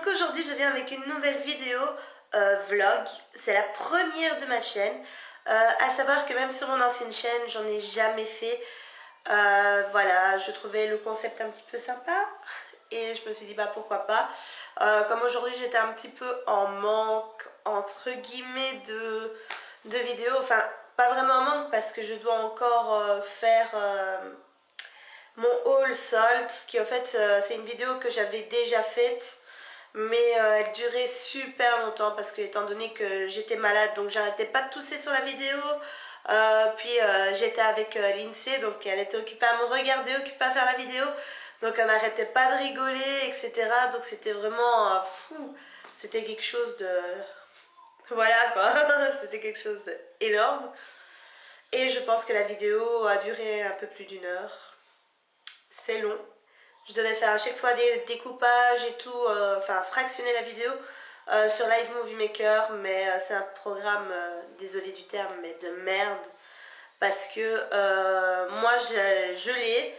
Donc aujourd'hui je viens avec une nouvelle vidéo vlog, c'est la première de ma chaîne, à savoir que même sur mon ancienne chaîne j'en ai jamais fait. Voilà, je trouvais le concept un petit peu sympa et je me suis dit bah pourquoi pas. Comme aujourd'hui j'étais un petit peu en manque entre guillemets de vidéos, enfin pas vraiment en manque parce que je dois encore faire mon haul salt qui en fait c'est une vidéo que j'avais déjà faite, mais elle durait super longtemps parce que étant donné que j'étais malade donc j'arrêtais pas de tousser sur la vidéo. Puis j'étais avec Lindsay, donc elle était occupée à me regarder, occupée à faire la vidéo, donc on n'arrêtait pas de rigoler, etc. Donc c'était vraiment fou, c'était quelque chose de... Voilà quoi, c'était quelque chose d'énorme. Et je pense que la vidéo a duré un peu plus d'une heure. C'est long. Je devais faire à chaque fois des découpages et tout, enfin fractionner la vidéo sur Live Movie Maker, mais c'est un programme, désolé du terme, mais de merde. Parce que moi je l'ai.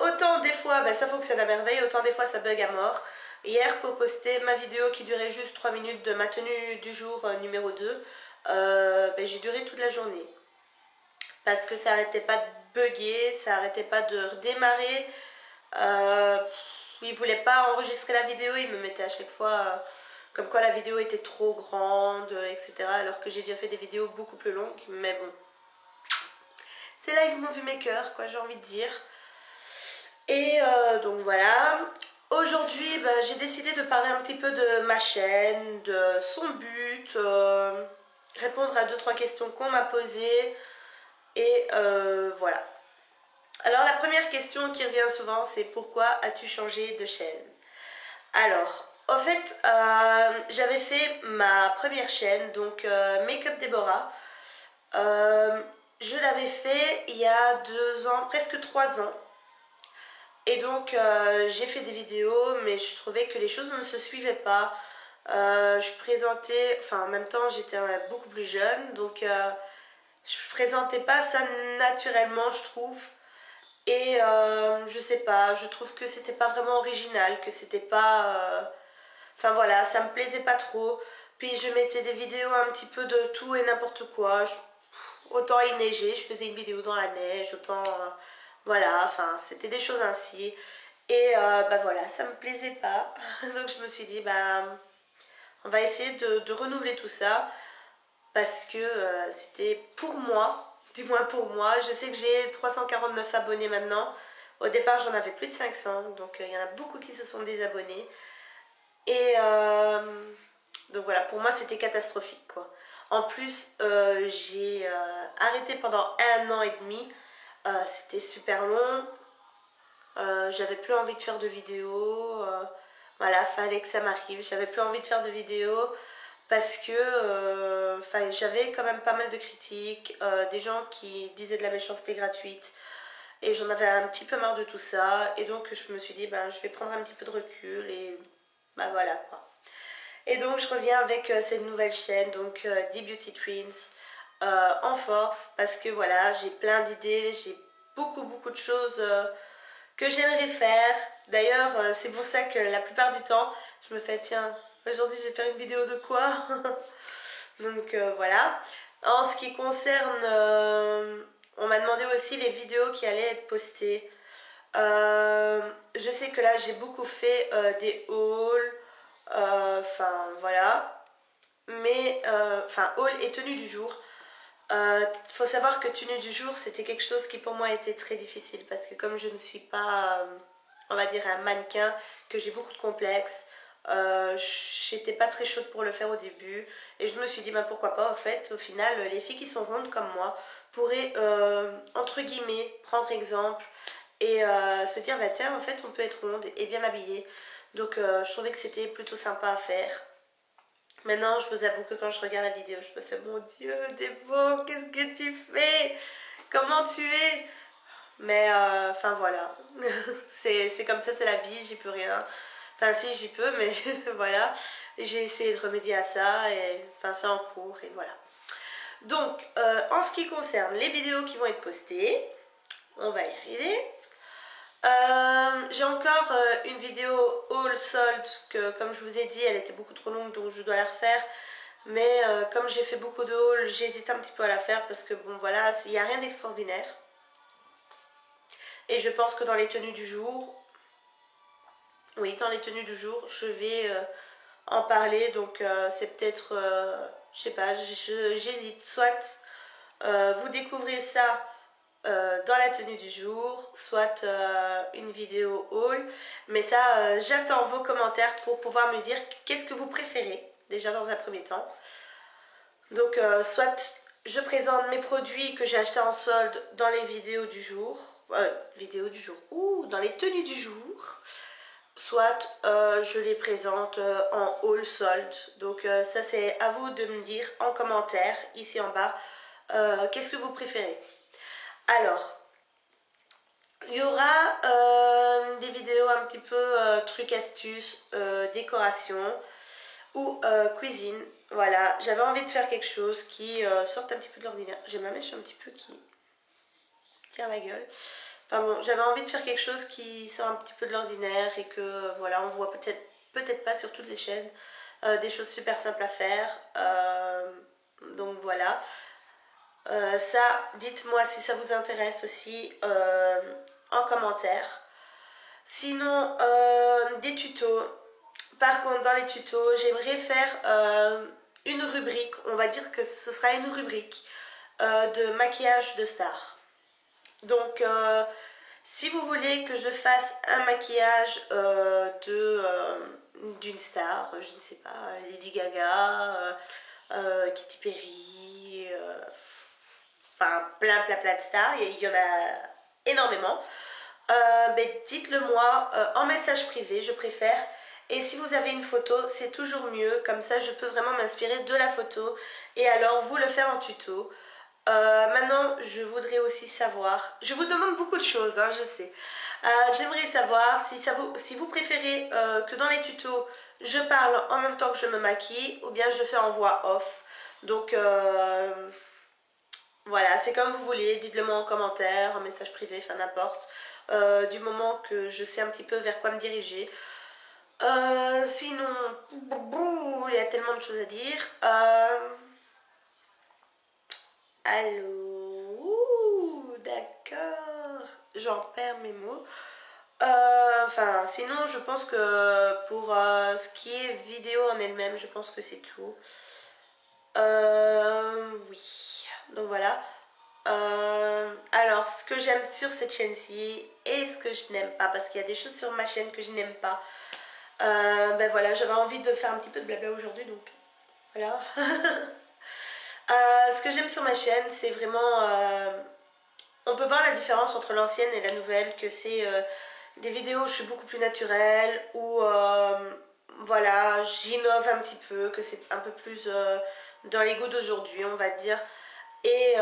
Autant des fois bah, ça fonctionne à merveille, autant des fois ça bug à mort. Hier pour poster ma vidéo qui durait juste 3 minutes de ma tenue du jour numéro 2, bah, j'ai duré toute la journée. Parce que ça arrêtait pas de bugger, ça arrêtait pas de redémarrer. Il voulait pas enregistrer la vidéo, il me mettait à chaque fois comme quoi la vidéo était trop grande, etc. Alors que j'ai déjà fait des vidéos beaucoup plus longues, mais bon. C'est Live Movie Maker, quoi, j'ai envie de dire. Et donc voilà. Aujourd'hui, bah, j'ai décidé de parler un petit peu de ma chaîne, de son but, répondre à 2-3 questions qu'on m'a posées. Et voilà. Alors la première question qui revient souvent, c'est pourquoi as-tu changé de chaîne? Alors, en fait, j'avais fait ma première chaîne, donc Make Up Deborah. Je l'avais fait il y a 2 ans, presque 3 ans. Et donc j'ai fait des vidéos, mais je trouvais que les choses ne se suivaient pas. Je présentais, enfin en même temps j'étais beaucoup plus jeune, donc je présentais pas ça naturellement, je trouve. Et je sais pas, je trouve que c'était pas vraiment original, que c'était pas... Enfin voilà, ça me plaisait pas trop. Puis je mettais des vidéos un petit peu de tout et n'importe quoi. Autant il neigeait, je faisais une vidéo dans la neige, autant... voilà, enfin c'était des choses ainsi. Et bah voilà, ça me plaisait pas. Donc je me suis dit, bah on va essayer de renouveler tout ça. Parce que c'était pour moi, du moins pour moi. Je sais que j'ai 349 abonnés maintenant. Au départ, j'en avais plus de 500, donc il y en a beaucoup qui se sont désabonnés. Et donc voilà, pour moi, c'était catastrophique, quoi. En plus, j'ai arrêté pendant 1 an et demi. C'était super long. J'avais plus envie de faire de vidéos. Voilà, fallait que ça m'arrive. J'avais plus envie de faire de vidéos. Parce que j'avais quand même pas mal de critiques, des gens qui disaient de la méchanceté gratuite, et j'en avais un petit peu marre de tout ça, et donc je me suis dit ben, je vais prendre un petit peu de recul, et bah voilà quoi. Et donc je reviens avec cette nouvelle chaîne, donc D-Beauty Twins, en force, parce que voilà, j'ai plein d'idées, j'ai beaucoup de choses que j'aimerais faire. D'ailleurs c'est pour ça que la plupart du temps je me fais tiens, aujourd'hui je vais faire une vidéo de quoi. Donc voilà. En ce qui concerne, on m'a demandé aussi les vidéos qui allaient être postées. Je sais que là j'ai beaucoup fait des hauls, enfin voilà. Mais, enfin haul et tenue du jour. Faut savoir que tenue du jour c'était quelque chose qui pour moi était très difficile parce que comme je ne suis pas, on va dire un mannequin, que j'ai beaucoup de complexes, j'étais pas très chaude pour le faire au début et je me suis dit bah pourquoi pas, en fait au final les filles qui sont rondes comme moi pourraient entre guillemets prendre exemple et se dire bah tiens en fait on peut être ronde et bien habillée, donc je trouvais que c'était plutôt sympa à faire. Maintenant, je vous avoue que quand je regarde la vidéo, je me fais mon Dieu, Débo, qu'est-ce que tu fais? Comment tu es? Mais enfin voilà, c'est comme ça, c'est la vie, j'y peux rien. Enfin si, j'y peux, mais voilà. J'ai essayé de remédier à ça et enfin c'est en cours et voilà. Donc, en ce qui concerne les vidéos qui vont être postées, on va y arriver. J'ai encore une vidéo haul haul solde que, comme je vous ai dit, elle était beaucoup trop longue, donc je dois la refaire. Mais comme j'ai fait beaucoup de hauls, j'hésite un petit peu à la faire parce que bon voilà, il n'y a rien d'extraordinaire. Et je pense que dans les tenues du jour, oui, dans les tenues du jour, je vais en parler. Donc c'est peut-être, je sais pas, j'hésite. Soit vous découvrez ça dans la tenue du jour, soit une vidéo haul. Mais ça, j'attends vos commentaires pour pouvoir me dire qu'est-ce que vous préférez, déjà dans un premier temps. Donc, soit je présente mes produits que j'ai achetés en solde dans les vidéos du jour, dans les tenues du jour, soit je les présente en haul solde. Donc, ça c'est à vous de me dire en commentaire, ici en bas, qu'est-ce que vous préférez. Alors, il y aura des vidéos un petit peu trucs, astuces, décoration ou cuisine. Voilà, j'avais envie de faire quelque chose qui sorte un petit peu de l'ordinaire. J'ai ma mèche un petit peu qui tire la gueule. Enfin bon, j'avais envie de faire quelque chose qui sort un petit peu de l'ordinaire et que voilà, on voit peut-être pas sur toutes les chaînes. Des choses super simples à faire. Donc voilà. Ça, dites-moi si ça vous intéresse aussi en commentaire. Sinon, des tutos. Par contre, dans les tutos, j'aimerais faire une rubrique. On va dire que ce sera une rubrique de maquillage de star. Donc, si vous voulez que je fasse un maquillage d'une star, je ne sais pas, Lady Gaga, Katy Perry, enfin plein de stars, il y en a énormément. Dites-le moi en message privé, je préfère. Et si vous avez une photo, c'est toujours mieux. Comme ça, je peux vraiment m'inspirer de la photo et alors vous le faire en tuto. Maintenant, je voudrais aussi savoir, je vous demande beaucoup de choses, hein, je sais. J'aimerais savoir si vous préférez que dans les tutos, je parle en même temps que je me maquille ou bien je fais en voix off. Donc, voilà, c'est comme vous voulez. Dites-le moi en commentaire, en message privé, enfin n'importe. Du moment que je sais un petit peu vers quoi me diriger. Sinon, il y a tellement de choses à dire. Allô, d'accord, j'en perds mes mots. Enfin, sinon, je pense que pour ce qui est vidéo en elle-même, je pense que c'est tout. Oui, donc voilà. Alors, ce que j'aime sur cette chaîne-ci et ce que je n'aime pas, parce qu'il y a des choses sur ma chaîne que je n'aime pas. Ben voilà, j'avais envie de faire un petit peu de blabla aujourd'hui, donc voilà. Ce que j'aime sur ma chaîne, c'est vraiment... on peut voir la différence entre l'ancienne et la nouvelle, que c'est des vidéos où je suis beaucoup plus naturelle, où voilà, j'innove un petit peu, que c'est un peu plus dans les goûts d'aujourd'hui, on va dire. Et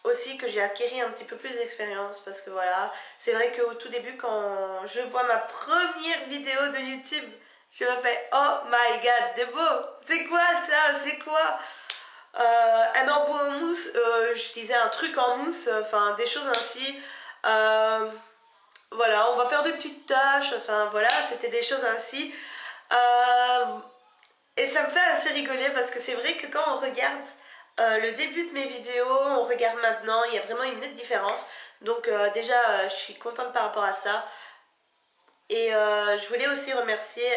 aussi que j'ai acquis un petit peu plus d'expérience parce que voilà, c'est vrai qu'au tout début quand je vois ma première vidéo de YouTube, je me fais oh my god, Debo, c'est quoi ça, c'est quoi un embout en mousse, je disais un truc en mousse, enfin des choses ainsi. Voilà, on va faire des petites tâches, enfin voilà, c'était des choses ainsi. Et ça me fait assez rigoler parce que c'est vrai que quand on regarde le début de mes vidéos, on regarde maintenant, il y a vraiment une nette différence. Donc déjà, je suis contente par rapport à ça. Et je voulais aussi remercier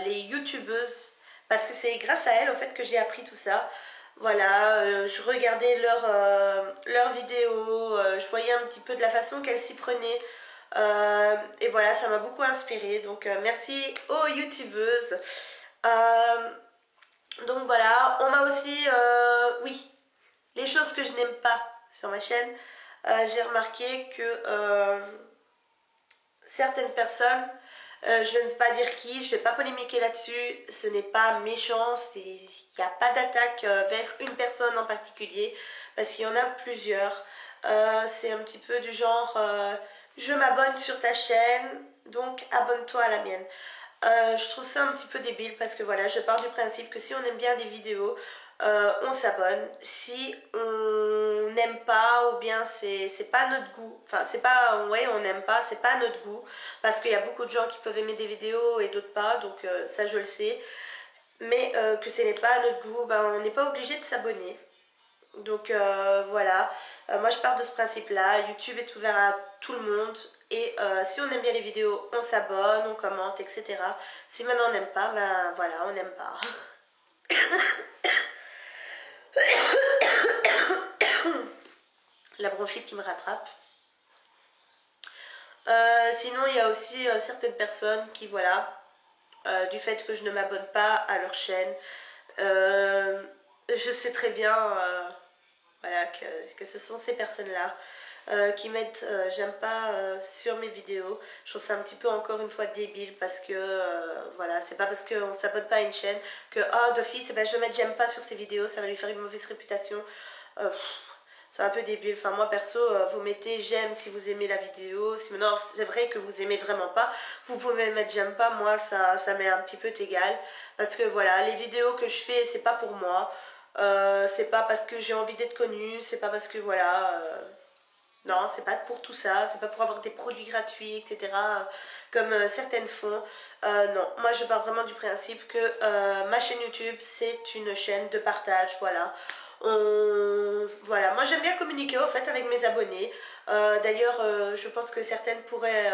les youtubeuses parce que c'est grâce à elles au fait que j'ai appris tout ça. Voilà, je regardais leurs vidéos, je voyais un petit peu de la façon qu'elles s'y prenaient. Et voilà, ça m'a beaucoup inspirée. Donc merci aux youtubeuses. Donc voilà, on m'a aussi, oui, les choses que je n'aime pas sur ma chaîne, j'ai remarqué que certaines personnes, je ne vais pas dire qui, je ne vais pas polémiquer là-dessus, ce n'est pas méchant, il n'y a pas d'attaque vers une personne en particulier, parce qu'il y en a plusieurs. C'est un petit peu du genre, je m'abonne sur ta chaîne, donc abonne-toi à la mienne. Je trouve ça un petit peu débile parce que voilà, je pars du principe que si on aime bien des vidéos, on s'abonne. Si on n'aime pas ou bien c'est pas notre goût, enfin c'est pas, ouais on n'aime pas, c'est pas notre goût, parce qu'il y a beaucoup de gens qui peuvent aimer des vidéos et d'autres pas, donc ça je le sais, mais que ce n'est pas notre goût, ben, on n'est pas obligé de s'abonner. Donc voilà, moi je pars de ce principe-là, YouTube est ouvert à tout le monde et si on aime bien les vidéos, on s'abonne, on commente, etc. Si maintenant on n'aime pas, ben voilà, on n'aime pas. La bronchite qui me rattrape. Sinon, il y a aussi certaines personnes qui, voilà, du fait que je ne m'abonne pas à leur chaîne, je sais très bien voilà, que ce sont ces personnes-là qui mettent j'aime pas sur mes vidéos. Je trouve ça un petit peu encore une fois débile parce que voilà, c'est pas parce qu'on s'abonne pas à une chaîne que d'office, je vais mettre j'aime pas sur ses vidéos, ça va lui faire une mauvaise réputation. Euh, c'est un peu débile. Enfin, moi perso, vous mettez j'aime si vous aimez la vidéo. Si maintenant c'est vrai que vous aimez vraiment pas, vous pouvez mettre j'aime pas. Moi, ça m'est un petit peu égal. Parce que voilà, les vidéos que je fais, c'est pas pour moi. C'est pas parce que j'ai envie d'être connue. C'est pas parce que voilà. Non, c'est pas pour tout ça. C'est pas pour avoir des produits gratuits, etc. Comme certaines font. Non, moi je pars vraiment du principe que ma chaîne YouTube, c'est une chaîne de partage. Voilà. Voilà, moi j'aime bien communiquer au fait avec mes abonnés. D'ailleurs, je pense que certaines pourraient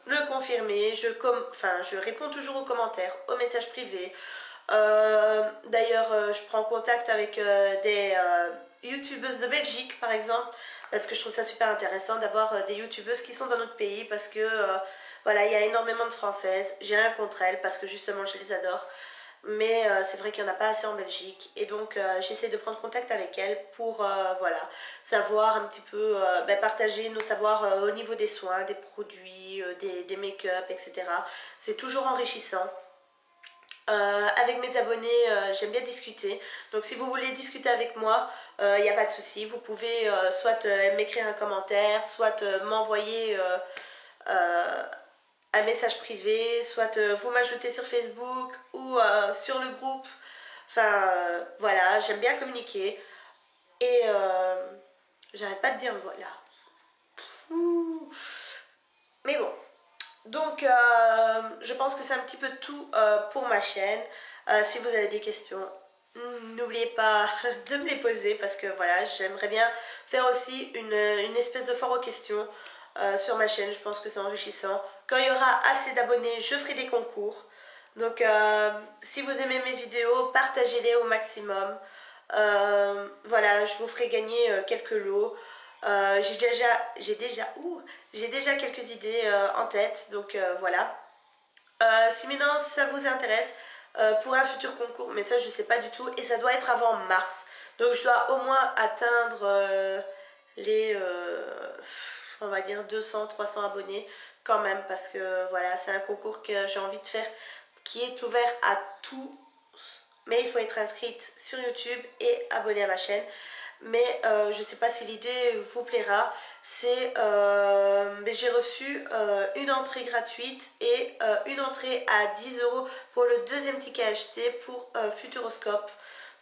le confirmer. Je réponds toujours aux commentaires, aux messages privés. D'ailleurs, je prends contact avec des youtubeuses de Belgique, par exemple, parce que je trouve ça super intéressant d'avoir des youtubeuses qui sont dans notre pays, parce que voilà, il y a énormément de Françaises. J'ai rien contre elles, parce que justement, je les adore. Mais c'est vrai qu'il n'y en a pas assez en Belgique. Et donc, j'essaie de prendre contact avec elles pour voilà, savoir un petit peu, partager nos savoirs au niveau des soins, des produits, des make-up, etc. C'est toujours enrichissant. Avec mes abonnés, j'aime bien discuter. Donc si vous voulez discuter avec moi, il n'y a pas de souci. Vous pouvez soit m'écrire un commentaire, soit m'envoyer un message privé, soit vous m'ajoutez sur Facebook ou sur le groupe. Enfin, voilà, j'aime bien communiquer. Et j'arrête pas de dire voilà. Ouh. Mais bon. Donc, je pense que c'est un petit peu tout pour ma chaîne. Si vous avez des questions, n'oubliez pas de me les poser parce que voilà, j'aimerais bien faire aussi une espèce de foire aux questions sur ma chaîne. Je pense que c'est enrichissant. Quand il y aura assez d'abonnés, je ferai des concours. Donc, si vous aimez mes vidéos, partagez-les au maximum. Voilà, je vous ferai gagner quelques lots. J'ai déjà quelques idées en tête, donc voilà. Si maintenant ça vous intéresse pour un futur concours, mais ça je sais pas du tout, et ça doit être avant mars. Donc je dois au moins atteindre les, on va dire 200-300 abonnés quand même, parce que voilà, c'est un concours que j'ai envie de faire qui est ouvert à tous. Mais il faut être inscrite sur YouTube et abonné à ma chaîne. Mais je ne sais pas si l'idée vous plaira. J'ai reçu une entrée gratuite et une entrée à 10 € pour le deuxième ticket acheté pour Futuroscope.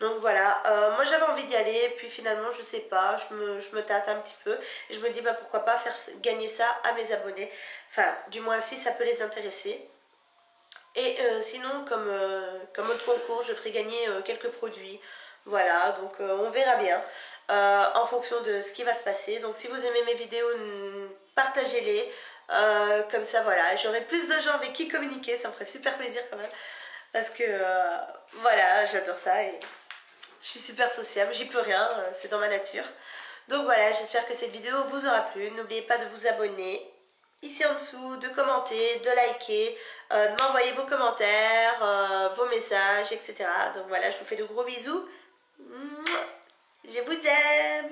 Donc voilà, moi j'avais envie d'y aller, puis finalement je sais pas, je me tâte un petit peu et je me dis pourquoi pas faire gagner ça à mes abonnés. Enfin, du moins si ça peut les intéresser. Et sinon, comme autre concours, je ferai gagner quelques produits. Voilà, donc on verra bien en fonction de ce qui va se passer. Donc si vous aimez mes vidéos, partagez-les. Comme ça, voilà, j'aurai plus de gens avec qui communiquer. Ça me ferait super plaisir quand même. Parce que, voilà, j'adore ça et je suis super sociable. J'y peux rien, c'est dans ma nature. Donc voilà, j'espère que cette vidéo vous aura plu. N'oubliez pas de vous abonner ici en dessous, de commenter, de liker, de m'envoyer vos commentaires, vos messages, etc. Donc voilà, je vous fais de gros bisous. Je vous aime.